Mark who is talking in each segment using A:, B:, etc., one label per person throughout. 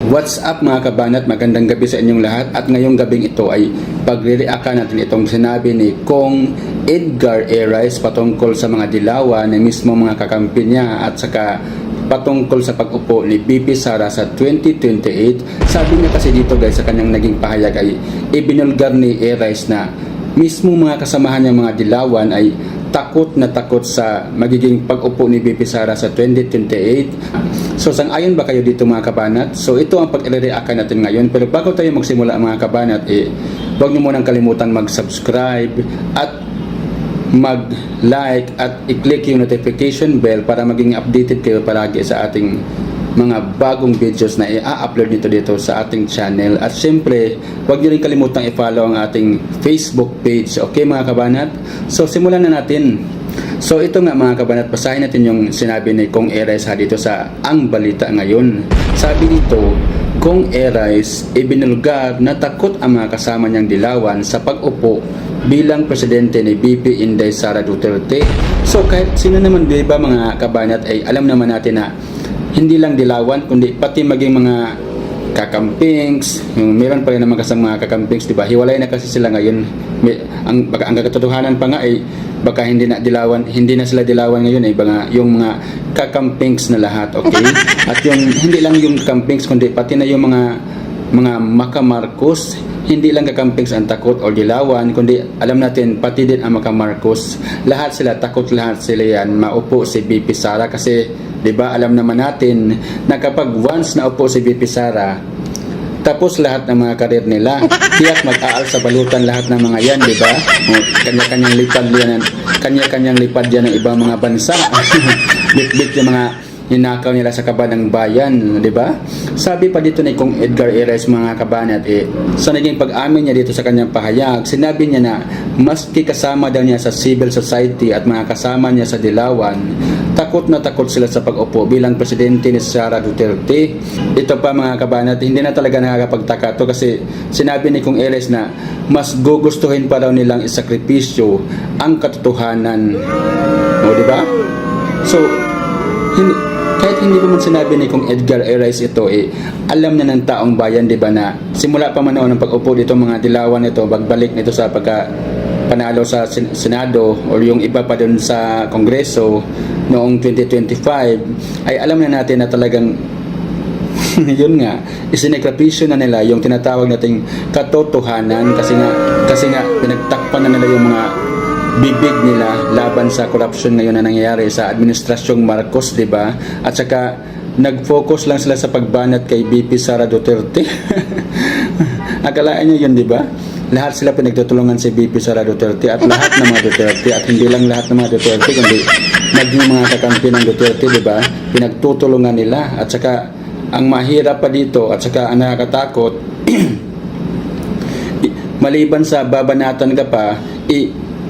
A: What's up mga kabanat, magandang gabi sa inyong lahat. At ngayong gabing ito ay pagre-reactan natin itong sinabi ni Kong Edgar A. Rice patungkol sa mga dilawan ng mismo mga kakampi niya at saka patungkol sa pag-upo ni BP Sara sa 2028. Sabi niya kasi dito guys sa kanyang naging pahayag ay ibinulgar ni A. Rice na mismo mga kasamahan niya mga dilawan ay takot na takot sa magiging pag-upo ni BP Sara sa 2028. So sang-ayon ba kayo dito mga kabanat? So ito ang pag-reactan natin ngayon. Pero bago tayo magsimula mga kabanat, huwag niyo munang kalimutan mag-subscribe at mag-like at i-click yung notification bell para maging updated kayo palagi sa ating mga bagong videos na i-upload nito dito sa ating channel. At syempre, huwag niyo rin kalimutang i-follow ang ating Facebook page. Okay mga kabanat? So simulan na natin. So ito nga mga kabanat, basahin natin yung sinabi ni Kong A. Rice dito sa Ang Balita Ngayon. Sabi dito, Kong A. Rice ibinulgar na takot ang mga kasama niyang dilawan sa pag-upo bilang presidente ni BP Inday Sara Duterte. So kahit sino naman diba mga kabanat ay alam naman natin na hindi lang dilawan kundi pati maging mga kakampings, meron pa rin naman kasi mga kakampings, diba? Hiwalay na kasi sila ngayon. Ang katotohanan pa nga ay baka hindi na sila dilawan ngayon ay yung mga kakampings na lahat, okay? At yung hindi lang yung kakampings kundi pati na yung mga makamarcos, hindi lang kakampings ang takot o dilawan kundi alam natin pati din ang makamarcos, lahat sila takot, lahat sila yan maupo si BP Sara kasi diba alam naman natin na kapag once naupo si BP Sara tapos lahat ng mga karir nila tiyak mag-aal sa balutan lahat ng mga yan, diba? Kanya-kanyang lipad yan ng ibang mga bansa. Bit-bit yung mga ninakaw nila sa kaban ng bayan, di ba? Sabi pa dito ni Kong Edgar A. Rice mga kabanat, sa naging pag-amin niya dito sa kanyang pahayag, sinabi niya na maski kasama daw niya sa civil society at mga kasama niya sa dilawan, takot na takot sila sa pag-upo bilang presidente ni Sara Duterte. Ito pa mga kabanat, hindi na talaga nakakapagtaka to kasi sinabi ni Kong A. Rice na mas gugustuhin pa daw nilang isakripisyo ang katotohanan. O, di ba? So, kahit hindi pa man sinabi ni Kong Edgar A. Rice ito, alam na ng taong bayan, di ba, na simula pa man noon ng pag-upo dito mga dilawan ito, pagbalik nito sa panalo sa Senado o yung iba pa dun sa Kongreso noong 2025, ay alam na natin na talagang yun nga, isinekrepisyo na nila yung tinatawag nating katotohanan kasi nga pinagtakpan na nila yung mga bibig nila laban sa corruption ngayon na nangyayari sa administrasyong Marcos, di ba? At saka nag-focus lang sila sa pagbanat kay BP Sara Duterte. Akalaan niyo yun, di ba? Lahat sila pinagtutulungan si BP Sara Duterte at lahat ng mga Duterte at hindi lang lahat ng mga Duterte kundi naging mga kakampi ng Duterte, di ba? Pinagtutulungan nila at saka ang mahirap pa dito at saka ang nakakatakot maliban sa babanatan ka pa,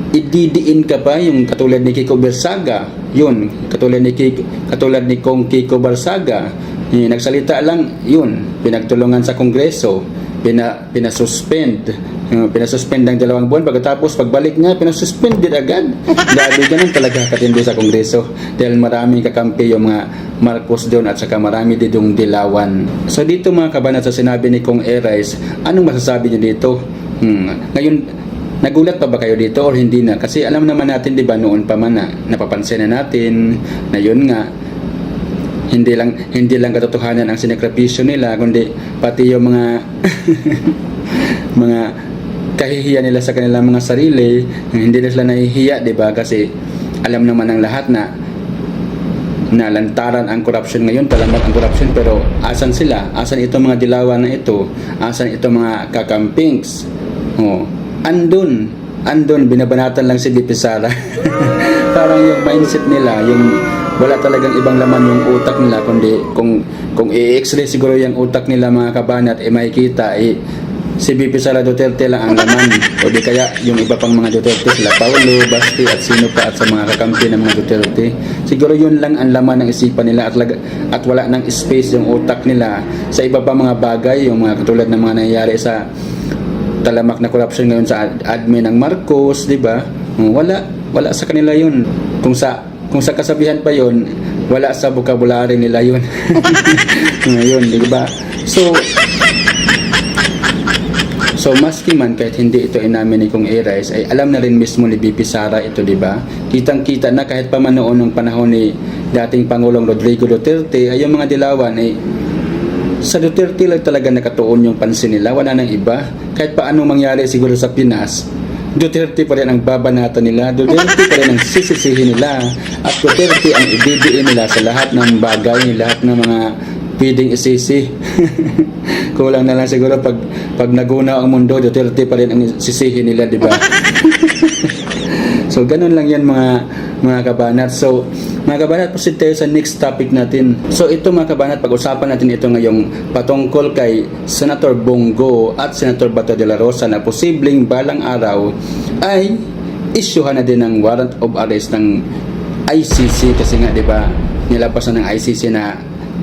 A: ididiin ka pa yung katulad ni Kiko Barsaga, yun katulad ni Kong Kiko Barsaga, nagsalita lang yun, pinagtulungan sa Kongreso, pinasuspend ng 2 buwan, pagkatapos pagbalik niya pinasuspend din agad. Grabe, ganun talaga katindi sa Kongreso dahil maraming kakampi yung mga Marcos doon at saka marami din yung dilawan. So dito mga kabanat sa sinabi ni Kong A. Rice, anong masasabi niyo dito? Ngayon, nagulat pa ba kayo dito or hindi na? Kasi alam naman natin, di ba, noon pa man na napapansin na natin na yun nga, hindi lang katotohanan ang sinekrepisyo nila, kundi pati yung mga mga kahihiyan nila sa kanilang mga sarili, hindi na sila nahihiya, di ba? Kasi alam naman ng lahat na lantaran ang corruption ngayon, talamak ang corruption, pero asan sila? Asan itong mga dilawan na ito? Asan itong mga kakampings? Andun, binabanatan lang si BP Sara. Parang yung mindset nila, yung wala talagang ibang laman yung utak nila, kundi kung i-x-ray siguro yung utak nila mga kabanat, makikita si BP Sara Duterte lang ang laman o di kaya yung iba pang mga Duterte, sila Paulo, Basti at sino pa at sa mga kakampi ng mga Duterte, siguro yun lang ang laman ng isipan nila at wala ng space yung utak nila sa iba pa mga bagay, yung mga katulad ng mga nangyayari sa talamak na corruption ngayon sa admin ng Marcos, di ba? Wala sa kanila yun. Kung sa kasabihan pa yun, wala sa vocabulary nila yun. Ngayon, di ba? So maski man kahit hindi ito inamin ni Kong Erais, ay alam na rin mismo ni BP Sara ito, di ba? Kitang-kita na kahit pa man noon ng panahon ni dating Pangulong Rodrigo Duterte, ay yung mga dilawan ay sa Duterte lang talaga nakatuon yung pansin nila, wala nang iba. Kahit pa anong mangyari siguro sa Pinas, Duterte pa rin ang babanatan nila, Duterte pa rin ang sisisihin nila, at Duterte ang ibibiin nila sa lahat ng bagay, lahat ng mga pwedeng isisi. Kulang na lang siguro pag naguna ang mundo, Duterte pa rin ang sisihin nila, di ba? So ganun lang yan mga kabanat. So mga kabanat, proceed tayo sa next topic natin. So ito mga kabanat, pag-usapan natin ito ngayong patungkol kay Senator Bongo at Senator Bato de la Rosa na posibleng balang araw ay isyuhan na din ng warrant of arrest ng ICC, kasi nga di ba nilabasan ng ICC na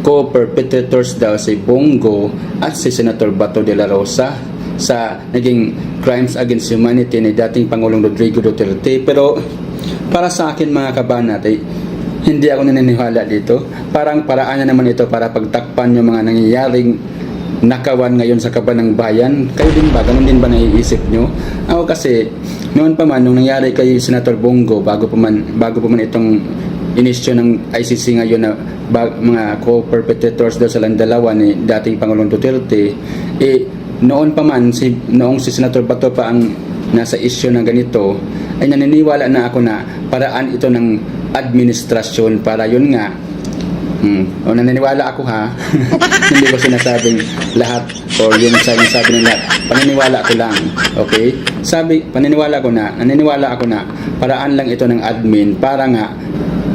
A: co-perpetrators daw si Bongo at si Senator Bato de la Rosa sa naging crimes against humanity ni dating Pangulong Rodrigo Duterte. Pero para sa akin mga kabanat, ay hindi ako naniniwala dito. Parang paraan na naman ito para pagtakpan yung mga nangyayaring nakawan ngayon sa kaban ng bayan. Kayo din ba? Ganun din ba naiisip nyo? Ako kasi, noon pa man, nung nangyari kay Senator Bongo, bago pa man itong inisyo ng ICC ngayon na mga co-perpetrators daw sa dalawa ni dating Pangulong Duterte, noon pa man, noong si Senator Bato pa ang nasa issue na ganito, ay naniniwala na ako na paraan ito ng administrasyon para yun nga, naniniwala ako ha, hindi ko sinasabing lahat or yung sabi ng lahat, paniniwala ko lang, okay? Naniniwala ako na paraan lang ito ng admin para nga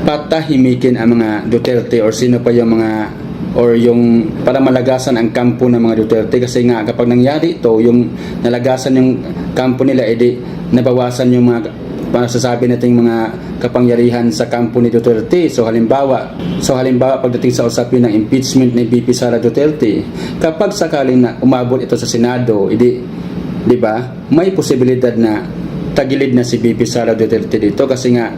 A: patahimikin ang mga Duterte or sino pa yung mga para malagasan ang kampo ng mga Duterte, kasi nga kapag nangyari ito, yung nalagasan yung kampo nila, edi nabawasan yung mga masasabi nating mga kapangyarihan sa kampo ni Duterte. So halimbawa pagdating sa usapin ng impeachment ni BP Sara Duterte, kapag sakaling na umabot ito sa Senado, edi di ba may posibilidad na tagilid na si BP Sara Duterte dito, kasi nga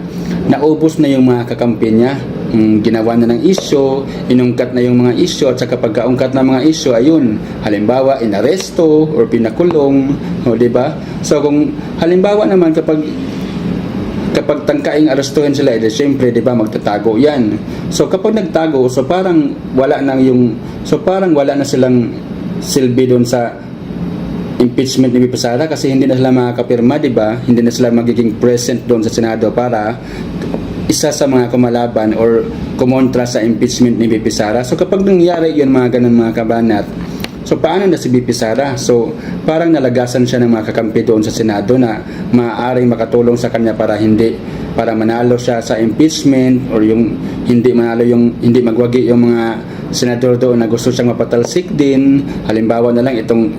A: naubos na yung mga kakampi niya. Ginawa na ng issue, inungkat na yung mga issue, at saka pagkaungkat na mga issue, ayun, halimbawa inaresto or pinakulong, o di ba? So kung halimbawa naman kapag tangkaing arestuhin sila, syempre di ba magtatago yan. So kapag nagtago, so parang wala na silang silbi doon sa impeachment ni BP Sara, kasi hindi na sila makakapirma, di ba? Hindi na sila magiging present doon sa Senado para isa sa mga kumalaban or kumontra sa impeachment ni BP Sara. So kapag nangyari yun mga ganun mga kabanat, so paano na si BP Sara? So parang nalagasan siya ng mga kakampi doon sa Senado na maaaring makatulong sa kanya para manalo siya sa impeachment, or yung hindi magwagi yung mga senador doon na gusto siyang mapatalsik din. Halimbawa na lang itong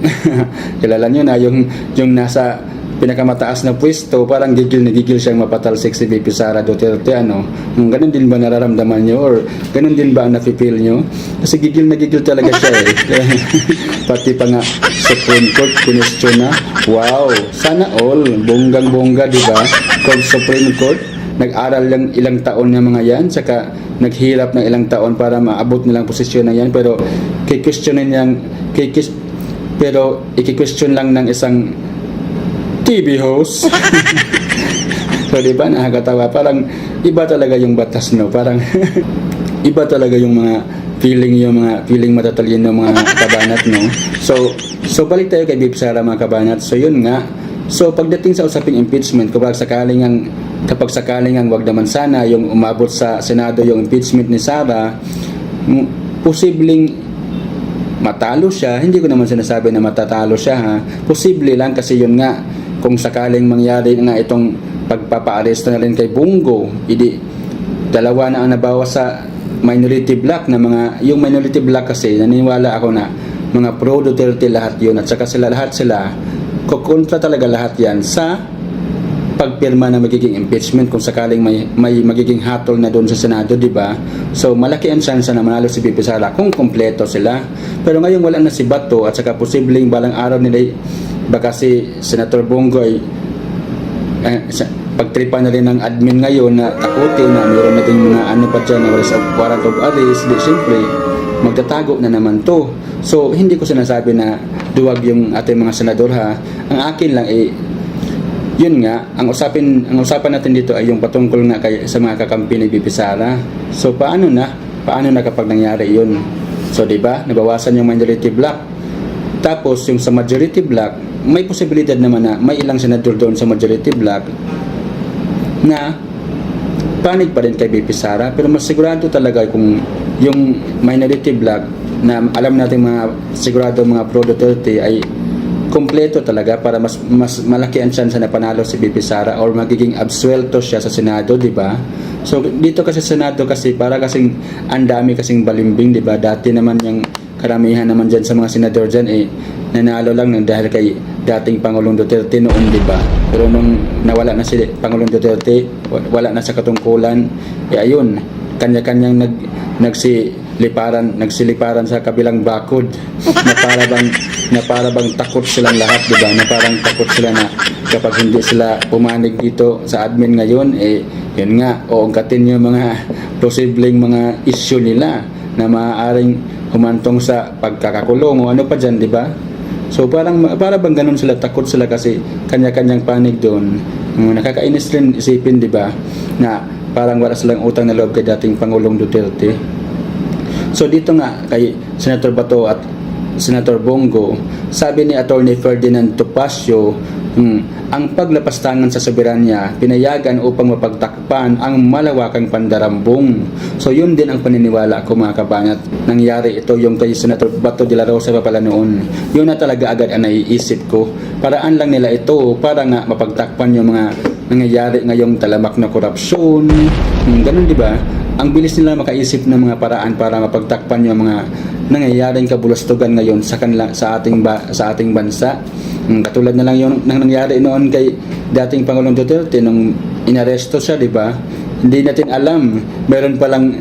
A: kilala nyo na yung nasa pinakamataas na pwesto, parang gigil siyang mapatalsik si BP Sara Duterte, ganun din ba nararamdaman nyo, or ganun din ba ang nafe-feel nyo? Kasi gigil talaga siya pati pa nga Supreme Court kinestyon na. Wow, sana all bonggang-bongga, di ba? Kung Supreme Court nag-aral lang ilang taon ng mga yan, saka naghirap ng ilang taon para maabot nilang posisyon na yan, pero i-question lang ng isang TV host. So diba, nakakatawa, parang iba talaga yung batas, no? Parang iba talaga yung mga feeling matatalino mga kabanat, no? So balik tayo kay BP Sara mga kabanat. So yun nga, so pagdating sa usaping impeachment, kapag sakaling ang wag naman sana yung umabot sa Senado yung impeachment ni Sara, posibleng matalo siya. Hindi ko naman sinasabi na matatalo siya, ha. Posible lang, kasi yun nga, kung sakaling mangyari nga itong pagpapa-aresto na rin kay Bongo, dalawa na ang nabawa sa minority block na yung minority block, kasi naniniwala ako na mga pro Duterte lahat yun, at saka lahat sila kukontra talaga lahat yan sa pagpirma na magiging impeachment kung sakaling may magiging hatol na doon sa Senado, di ba? So malaki ang chance na manalo si BP Sara kung kompleto sila. Pero ngayon wala na si Bato, at saka posibleng balang araw nila baka si Senator Bongo ay pagtripan na rin ng admin ngayon na takutin na mayroon na din mga ano pa dyan, warrant of arrest, di siyempre magtatago na naman to. So hindi ko sinasabi na duwag yung ating mga senador ha. Ang akin lang yun nga, ang usapan natin dito ay yung patungkol nga sa mga kakampi ni BP Sara. So paano na kapag nangyari yun? So di ba, nabawasan yung minority block. Tapos yung sa majority block, may posibilidad naman na may ilang senador doon sa majority block na panig pa rin kay BP Sara, pero mas sigurado talaga kung yung minority block na alam natin sigurado mga pro Duterte ay kompleto talaga para mas malaki ang chance na panalo si BP Sara or magiging absuelto siya sa Senado, di ba? So dito kasi sa Senado kasi para kasing ang dami kasing balimbing, di ba? Dati naman yung karamihan naman dyan sa mga senador dyan nanalo lang dahil kay dating Pangulong Duterte noon, di ba? Pero nung nawala na si Pangulong Duterte, wala na sa katungkulan, ayun, kanya-kanyang nagsiliparan sa kabilang bakod na para bang takot silang lahat, di ba? Na parang takot sila na kapag hindi sila pumanig dito sa admin ngayon, yun nga, uungkatin yung mga posibleng mga issue nila na maaaring humantong sa pagkakakulong o ano pa dyan, di ba? So para bang ganun sila, takot sila kasi kanya-kanyang panig doon. Nakakainis rin isipin, di ba, na parang wala silang utang na loob kay dating Pangulong Duterte. So dito nga kay Senator Bato at Senator Bongo, sabi ni Attorney Ferdinand Topacio, ang paglapastangan sa soberanya pinayagan upang mapagtakpan ang malawakang pandarambong. So yun din ang paniniwala ko mga kabanat. Nangyari ito yung kay Senator Bato de la Rosa pa pala noon. Yun na talaga agad ang naiisip ko. Paraan lang nila ito para nga mapagtakpan yung mga nangyayari ngayong talamak na korupsyon. Ganun, di ba? Ang bilis nila makaisip ng mga paraan para mapagtakpan yung mga nangyayaring kabulastugan ngayon sa ating bansa. Katulad na lang yung nangyari noon kay dating Pangulong Duterte nung inaresto siya, di ba? Hindi natin alam, meron palang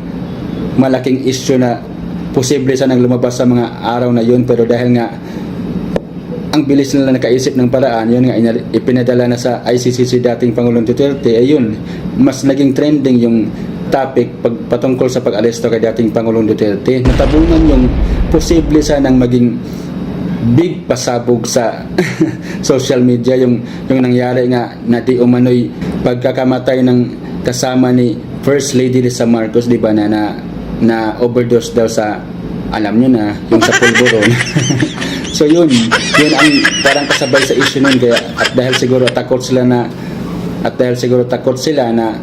A: malaking issue na posible sanang lumabas sa mga araw na yun, pero dahil nga ang bilis nila nakaisip ng paraan, yun nga ipinadala na sa ICC si dating Pangulong Duterte, ayun, mas naging trending yung topic patungkol sa pag-aresto kay dating Pangulong Duterte. Natabunan yung posible sanang maging big pasabog sa social media yung nangyari nga na di umano'y pagkakamatay ng kasama ni First Lady Lisa Marcos, di ba, na overdose daw sa, alam nyo na, yung sa pulburon. So yun ang parang kasabay sa issue nun, kaya dahil siguro takot sila na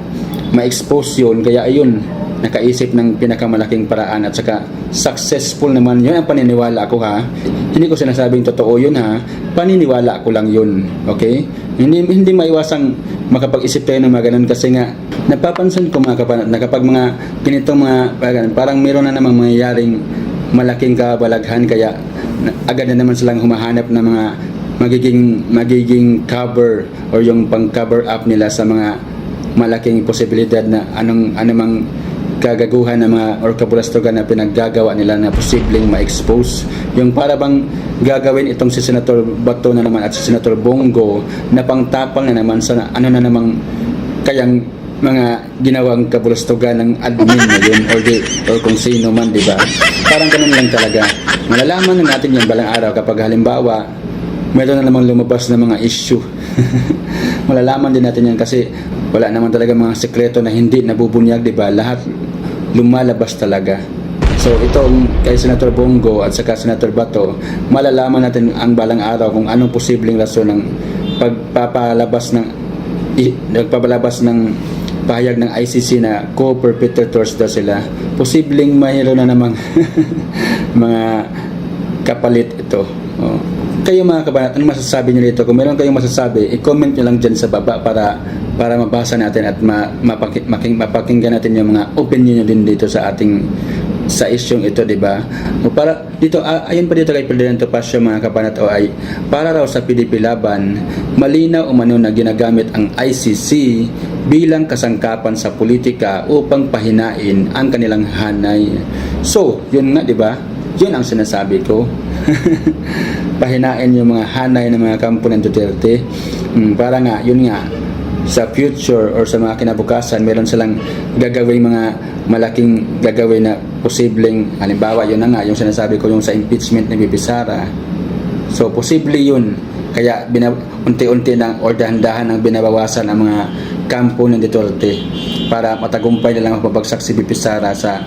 A: ma-expose yun, kaya ayun, nakaisip ng pinakamalaking paraan at saka successful naman. Yun ang paniniwala ko, ha. Hindi ko sinasabing totoo yun, ha. Paniniwala ko lang yun, okay? Hindi maiwasang makapag-isip tayo ng mga ganun kasi nga napapansin ko mga kapanat na kapag mga ganitong mga parang meron na namang mangyayaring malaking kabalaghan, kaya agad na naman silang humahanap ng mga magiging cover or yung pang-cover up nila sa mga malaking posibilidad na anumang kagaguhan na mga or kabulastugan na pinaggagawa nila na posibleng ma-expose. Yung para bang gagawin itong si Senator Bato na naman at si Senator Bongo na pangtapang na naman sa na namang kayang mga ginawang kabulastugan ng admin na yun or kung sino man, di ba? Parang ganun lang talaga. Malalaman na natin yung balang araw kapag halimbawa meron na namang lumabas na mga issue. Malalaman din natin yan kasi wala naman talaga mga sekreto na hindi nabubunyag, di ba? Lahat lumalabas talaga. So itong kay Senator Bongo at saka Senator Bato, malalaman natin ang balang araw kung anong posibleng rason ng pagpapalabas ng pahayag ng ICC na co-perpetrators daw sila. Posibleng mayroon na namang mga kapalit ito. Kayo mga kabanat, anong masasabi nyo dito? Kung meron kayong masasabi, i-comment nyo lang dyan sa baba para mabasa natin at mapakinggan natin yung mga opinion nyo din dito sa isyong ito, di ba? Para dito, ayon pa dito kay Ferdinand Topacio mga kabanat, ay para raw sa PDP laban, malinaw umano na ginagamit ang ICC bilang kasangkapan sa politika upang pahinain ang kanilang hanay. So, yun nga, di ba? Yun ang sinasabi ko. Pahinain yung mga hanay ng mga kampo ng Duterte. Para nga, yun nga, sa future or sa mga kinabukasan, meron silang gagawing mga malaking gagawin na posibleng, halimbawa yun na nga, yung sinasabi ko yung sa impeachment ni Bibi Sara. So, posible yun. Kaya unti-unti na or dahan-dahan ang binabawasan ang mga kampo ng Duterte para matagumpay na lang mapabagsak si Bibi Sara sa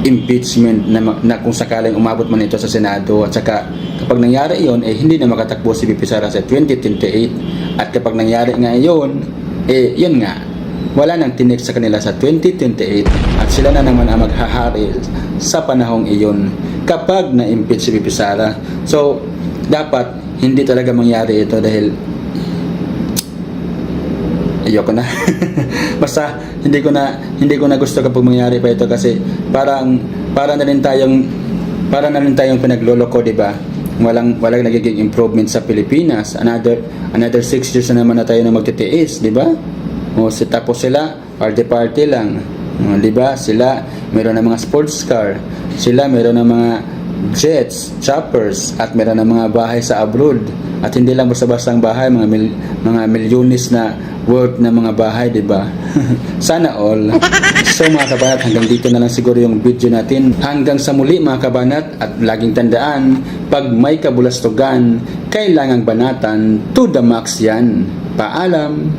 A: impeachment na kung sakaling umabot man ito sa Senado. At saka kapag nangyari yun, hindi na makatakbo si Bibi Sara sa 2028. At kapag nangyari nga yun, yun nga, wala nang tinik sa kanila sa 2028 at sila na naman ang maghahari sa panahong iyon kapag na-impeach si Bibi Sara. So, dapat hindi talaga mangyari ito dahil ayoko na. Basta hindi ko na gusto kapag mangyari pa ito kasi para na rin tayong pinagloloko, di ba? Walang nagiging improvement sa Pilipinas. Another 6 years na naman na tayo na magtitiis, di ba? O tapos sila party lang. Di ba? Sila meron ng mga sports car. Sila meron ng mga jets, choppers, at meron ng mga bahay sa abroad. At hindi lang basta-basta ang bahay, mga milyones na worth na mga bahay, di ba? Sana all. So mga kabanat, hanggang dito na lang siguro yung video natin. Hanggang sa muli mga kabanat, at laging tandaan, pag may kabulastugan, kailangang banatan to the max yan. Paalam!